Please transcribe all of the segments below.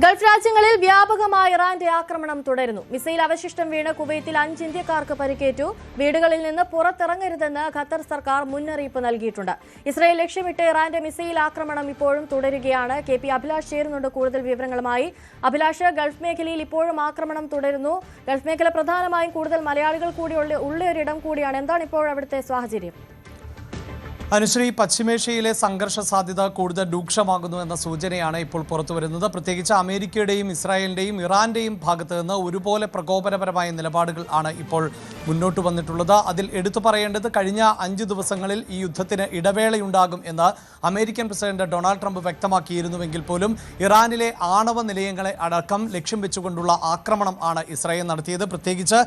Gulf രാജ്യങ്ങളിൽ വ്യാപകമായ ഇറാന്റെ ആക്രമണം തുടരുന്നു. മിസൈൽ അവശിഷ്ടം വീണ് കുവൈത്തിൽ 5 ഇന്ത്യക്കാർക്ക് പരിക്കേറ്റു. വീടുകളിൽ നിന്ന് പുറത്തിറങ്ങരുതെന്ന് ഖത്തർ സർക്കാർ മുന്നറിയിപ്പ് നൽകിയിട്ടുണ്ട്. ഇസ്രായേൽ ലക്ഷ്യമിട്ട് ഇറാന്റെ മിസൈൽ ആക്രമണം ഇപ്പോഴും തുടരുകയാണ്. KP അഭിലാഷ് ചേരുന്നുണ്ട് കൂടുതൽ വിവരങ്ങളുമായി. അഭിലാഷ്, ഗൾഫ് മേഖലയിൽ ഇപ്പോഴും ആക്രമണം തുടരുന്നു. ഗൾഫ് മേഖല പ്രധാനമായും കൂടുതൽ മലയാളികൾ കൂടി ഉള്ള ഒരിടം കൂടിയാണ്. എന്താണ് ഇപ്പോൾ അവിടുത്തെ സാഹചര്യം? അനുശ്രീ, പശ്ചിമേഷ്യയിലെ സംഘർഷ സാധ്യത കൂടുതൽ രൂക്ഷമാകുന്നു എന്ന സൂചനയാണ് ഇപ്പോൾ പുറത്തുവരുന്നത്. പ്രത്യേകിച്ച് അമേരിക്കയുടെയും ഇസ്രായേലിന്റെയും ഇറാന്റെയും ഭാഗത്ത് നിന്ന് ഒരുപോലെ പ്രകോപനപരമായ നിലപാടുകൾ ആണ് ഇപ്പോൾ മുന്നോട്ട് വന്നിട്ടുള്ളത്. അതിൽ എടുത്തു പറയേണ്ടത് കഴിഞ്ഞ 5 ദിവസങ്ങളിൽ ഈ യുദ്ധത്തിന് ഇടവേളയുണ്ടാകും എന്ന് അമേരിക്കൻ പ്രസിഡന്റ് ഡൊണാൾഡ് ട്രംപ് വ്യക്തമാക്കിയിരുന്നുവെങ്കിൽ പോലും ഇറാനിലെ ആണവ നിലയങ്ങളെ അടക്കം ലക്ഷ്യം വെച്ചുകൊണ്ടുള്ള ആക്രമണം ആണ് ഇസ്രായേൽ നടത്തിയത്. പ്രത്യേകിച്ച്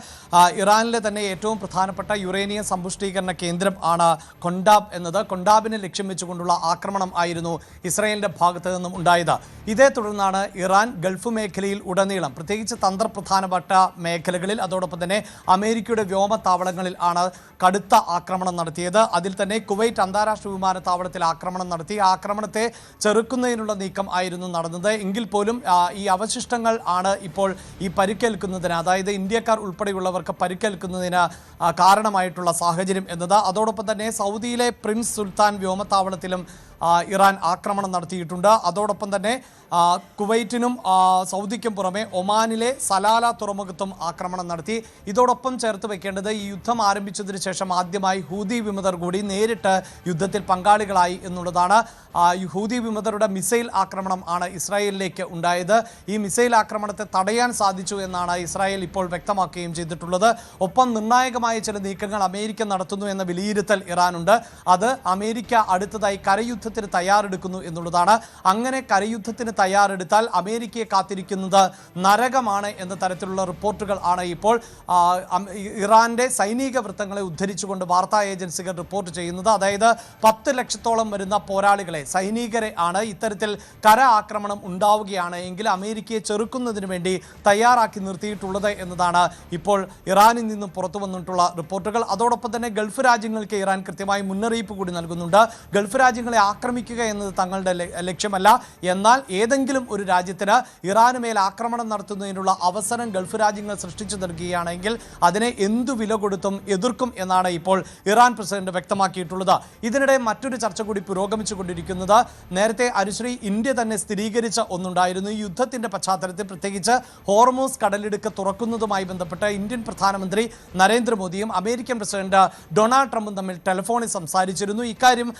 ഇറാനിലെ തന്നെ ഏറ്റവും പ്രധാനപ്പെട്ട യുറേനിയം സമ്പുഷ്ടീകരണ കേന്ദ്രം ആണ് കൊണ്ടാബ് എന്നത്. കൊണ്ടാബിനെ ലക്ഷ്യം വെച്ചുകൊണ്ടുള്ള ആക്രമണം ആയിരുന്നു ഇസ്രായേലിന്റെ ഭാഗത്തു നിന്നും ഉണ്ടായത്. ഇതേ തുടർന്നാണ് ഇറാൻ ഗൾഫ് മേഖലയിൽ ഉടനീളം, പ്രത്യേകിച്ച് തന്ത്രപ്രധാനപ്പെട്ട മേഖലകളിൽ, അതോടൊപ്പം തന്നെ അമേരിക്കയുടെ വ്യോമത്താവളങ്ങളിൽ ആണ് കടുത്ത ആക്രമണം നടത്തിയത്. അതിൽ തന്നെ കുവൈറ്റ് അന്താരാഷ്ട്ര വിമാനത്താവളത്തിൽ ആക്രമണം നടത്തി. ആ ആക്രമണത്തെ ചെറുക്കുന്നതിനുള്ള നീക്കം ആയിരുന്നു നടന്നത്. എങ്കിൽ പോലും ഈ അവശിഷ്ടങ്ങൾ ആണ് ഇപ്പോൾ ഈ പരിക്കേൽക്കുന്നതിന്, അതായത് ഇന്ത്യക്കാർ ഉൾപ്പെടെയുള്ളവർക്ക് പരിക്കേൽക്കുന്നതിന് കാരണമായിട്ടുള്ള സാഹചര്യം എന്നത്. അതോടൊപ്പം തന്നെ സൗദിയിലെ പ്രിൻസ് സുൽത്താൻ വ്യോമത്താവളത്തിലും ഇറാൻ ആക്രമണം നടത്തിയിട്ടുണ്ട്. അതോടൊപ്പം തന്നെ കുവൈറ്റിനും സൗദിക്കും പുറമെ ഒമാനിലെ സലാല തുറമുഖത്തും ആക്രമണം നടത്തി. ഇതോടൊപ്പം ചേർത്ത് വെക്കേണ്ടത്, ഈ യുദ്ധം ആരംഭിച്ചതിന് ശേഷം ആദ്യമായി ഹൂതി വിമതർ കൂടി നേരിട്ട് യുദ്ധത്തിൽ പങ്കാളികളായി എന്നുള്ളതാണ്. ഹൂതി വിമതരുടെ മിസൈൽ ആക്രമണം ആണ് ഇസ്രായേലിലേക്ക് ഉണ്ടായത്. ഈ മിസൈൽ ആക്രമണത്തെ തടയാൻ സാധിച്ചു എന്നാണ് ഇസ്രായേൽ ഇപ്പോൾ വ്യക്തമാക്കുകയും ചെയ്തിട്ടുള്ളത്. ഒപ്പം നിർണായകമായ ചില നീക്കങ്ങൾ അമേരിക്ക നടത്തുന്നു എന്ന വിലയിരുത്തൽ ഇറാനുണ്ട്. അത് അമേരിക്ക അടുത്തതായി കരയുദ്ധത്തിന് തയ്യാറെടുക്കുന്നു എന്നുള്ളതാണ്. അങ്ങനെ കരയുദ്ധത്തിന് തയ്യാറെടുത്താൽ അമേരിക്കയെ കാത്തിരിക്കുന്നത് നരകമാണ് എന്ന തരത്തിലുള്ള റിപ്പോർട്ടുകൾ ആണ് ഇപ്പോൾ ഇറാന്റെ സൈനിക വൃത്തങ്ങളെ ഉദ്ധരിച്ചുകൊണ്ട് വാർത്താ ഏജൻസികൾ റിപ്പോർട്ട് ചെയ്യുന്നത്. അതായത് 10 ലക്ഷത്തോളം വരുന്ന പോരാളികളെ, സൈനികരെ ആണ് ഇത്തരത്തിൽ കര ആക്രമണം ഉണ്ടാവുകയാണ് എങ്കിൽ അമേരിക്കയെ ചെറുക്കുന്നതിന് വേണ്ടി തയ്യാറാക്കി നിർത്തിയിട്ടുള്ളത് എന്നതാണ് ഇപ്പോൾ ഇറാനിൽ നിന്നും പുറത്തു വന്നിട്ടുള്ള റിപ്പോർട്ടുകൾ. അതോടൊപ്പം തന്നെ ഗൾഫ് രാജ്യങ്ങൾക്ക് ഇറാൻ കൃത്യമായി മുന്നറിയിപ്പ് കൂടി നൽകുന്നുണ്ട്. ഗൾഫ് രാജ്യങ്ങളെ ആക്രമിക്കുക എന്നത് തങ്ങളുടെ ലക്ഷ്യമല്ല, എന്നാൽ ഏതെങ്കിലും ഒരു രാജ്യത്തിന് ഇറാന് മേൽ ആക്രമണം നടത്തുന്നതിനുള്ള അവസരം ഗൾഫ് രാജ്യങ്ങൾ സൃഷ്ടിച്ചു നൽകുകയാണെങ്കിൽ അതിനെ എന്തു വില കൊടുത്തും എതിർക്കും എന്നാണ് ഇപ്പോൾ ഇറാൻ പ്രസിഡന്റ് വ്യക്തമാക്കിയിട്ടുള്ളത്. ഇതിനിടെ മറ്റൊരു ചർച്ച കൂടി പുരോഗമിച്ചുകൊണ്ടിരിക്കുന്നത്, നേരത്തെ അനുശ്രീ, ഇന്ത്യ തന്നെ സ്ഥിരീകരിച്ച ഒന്നുണ്ടായിരുന്നു. ഈ യുദ്ധത്തിന്റെ പശ്ചാത്തലത്തിൽ പ്രത്യേകിച്ച് ഹോർമൂസ് കടലിടുക്ക് തുറക്കുന്നതുമായി ബന്ധപ്പെട്ട് ഇന്ത്യൻ പ്രധാനമന്ത്രി നരേന്ദ്രമോദിയും അമേരിക്കൻ പ്രസിഡന്റ് ഡൊണാൾഡ് ട്രംപും തമ്മിൽ ടെലിഫോണിൽ സംസാരിച്ചിരുന്നു. ഇക്കാര്യം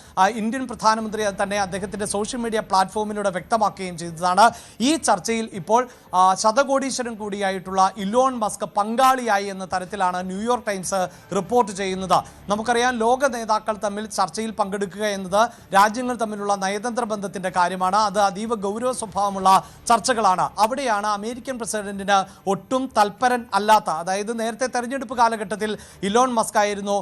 ഇന്ത്യൻ പ്രധാനമന്ത്രി തന്നെ അദ്ദേഹത്തിന്റെ സോഷ്യൽ മീഡിയ പ്ലാറ്റ്ഫോമിലൂടെ വ്യക്തമാക്കുകയും ചെയ്തതാണ്. ഈ ചർച്ചയിൽ ഇപ്പോൾ ശതകോടീശ്വരൻ കൂടിയായിട്ടുള്ള ഇലോൺ മസ്ക് പങ്കാളിയായി എന്ന തരത്തിലാണ് ന്യൂയോർക്ക് ടൈംസ് റിപ്പോർട്ട് ചെയ്യുന്നത്. നമുക്കറിയാം, ലോക നേതാക്കൾ തമ്മിൽ ചർച്ചയിൽ പങ്കെടുക്കുക എന്നത് രാജ്യങ്ങൾ തമ്മിലുള്ള നയതന്ത്ര ബന്ധത്തിന്റെ കാര്യമാണ്. അത് അതീവ ഗൗരവ സ്വഭാവമുള്ള ചർച്ചകളാണ്. അവിടെയാണ് അമേരിക്കൻ പ്രസിഡന്റിന് ഒട്ടും തൽപരൻ അല്ലാത്ത, അതായത് നേരത്തെ തെരഞ്ഞെടുപ്പ് കാലഘട്ടത്തിൽ ഇലോൺ മസ്ക് ആയിരുന്നു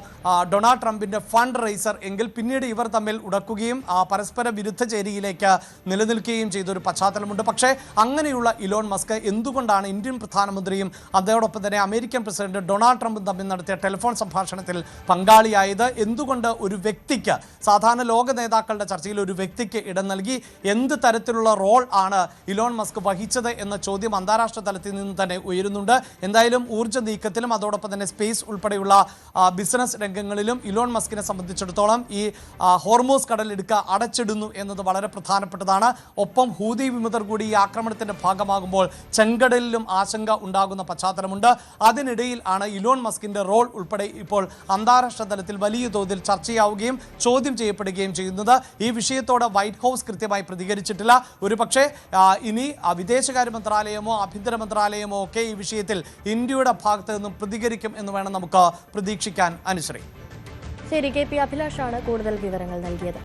ഡൊണാൾഡ് ട്രംപിന്റെ ഫണ്ട് റൈസർ എങ്കിൽ പിന്നീട് ഇവർ തമ്മിൽ ഉടക്കുകയും പരസ്പര വിരുദ്ധ ചേരിയിലേക്ക് നിലനിൽക്കുകയും ചെയ്തൊരു പശ്ചാത്തലമുണ്ട്. പക്ഷേ അങ്ങനെയുള്ള ഇലോൺ മസ്ക് എന്തുകൊണ്ടാണ് ഇന്ത്യൻ പ്രധാനമന്ത്രിയും അതോടൊപ്പം തന്നെ അമേരിക്കൻ പ്രസിഡന്റ് ഡൊണാൾഡ് ട്രംപും തമ്മിൽ നടത്തിയ ടെലിഫോൺ സംഭാഷണത്തിൽ പങ്കാളിയായത്? എന്തുകൊണ്ട് ഒരു വ്യക്തിക്ക്, സാധാരണ ലോക നേതാക്കളുടെ ചർച്ചയിൽ ഒരു വ്യക്തിക്ക് ഇടം നൽകി? എന്ത് തരത്തിലുള്ള റോൾ ആണ് ഇലോൺ മസ്ക് വഹിച്ചത് എന്ന ചോദ്യം അന്താരാഷ്ട്ര തലത്തിൽ നിന്ന് തന്നെ ഉയരുന്നുണ്ട്. എന്തായാലും ഊർജ്ജ നീക്കത്തിലും അതോടൊപ്പം തന്നെ സ്പേസ് ഉൾപ്പെടെയുള്ള ബിസിനസ് രംഗങ്ങളിലും ഇലോൺ മസ്കിനെ സംബന്ധിച്ചിടത്തോളം ഈ ഹോർമൂസ് കടലിടുക്ക് അടച്ചിടുന്നു എന്നത് വളരെ പ്രധാനപ്പെട്ടതാണ്. ഒപ്പം ഹൂതി വിമതർ കൂടി ഈ ആക്രമണത്തിന്റെ ഭാഗമാകുമ്പോൾ ചെങ്കടലിലും ആശങ്ക ഉണ്ടാകുന്ന പശ്ചാത്തലമുണ്ട്. അതിനിടയിൽ ആണ് ഇലോൺ മസ്കിന്റെ റോൾ ഉൾപ്പെടെ ഇപ്പോൾ അന്താരാഷ്ട്ര തലത്തിൽ വലിയ തോതിൽ ചർച്ചയാവുകയും ചോദ്യം ചെയ്യപ്പെടുകയും ചെയ്യുന്നത്. ഈ വിഷയത്തോട് വൈറ്റ് ഹൗസ് കൃത്യമായി പ്രതികരിച്ചിട്ടില്ല. ഒരുപക്ഷെ ഇനി വിദേശകാര്യ മന്ത്രാലയമോ ആഭ്യന്തര മന്ത്രാലയമോ ഒക്കെ ഈ വിഷയത്തിൽ ഇന്ത്യയുടെ ഭാഗത്ത് നിന്നും പ്രതികരിക്കും എന്ന് വേണം നമുക്ക് പ്രതീക്ഷിക്കാൻ. അനുശ്രീ, ശരി, KP അഭിലാഷാണ് കൂടുതൽ വിവരങ്ങൾ നൽകിയത്.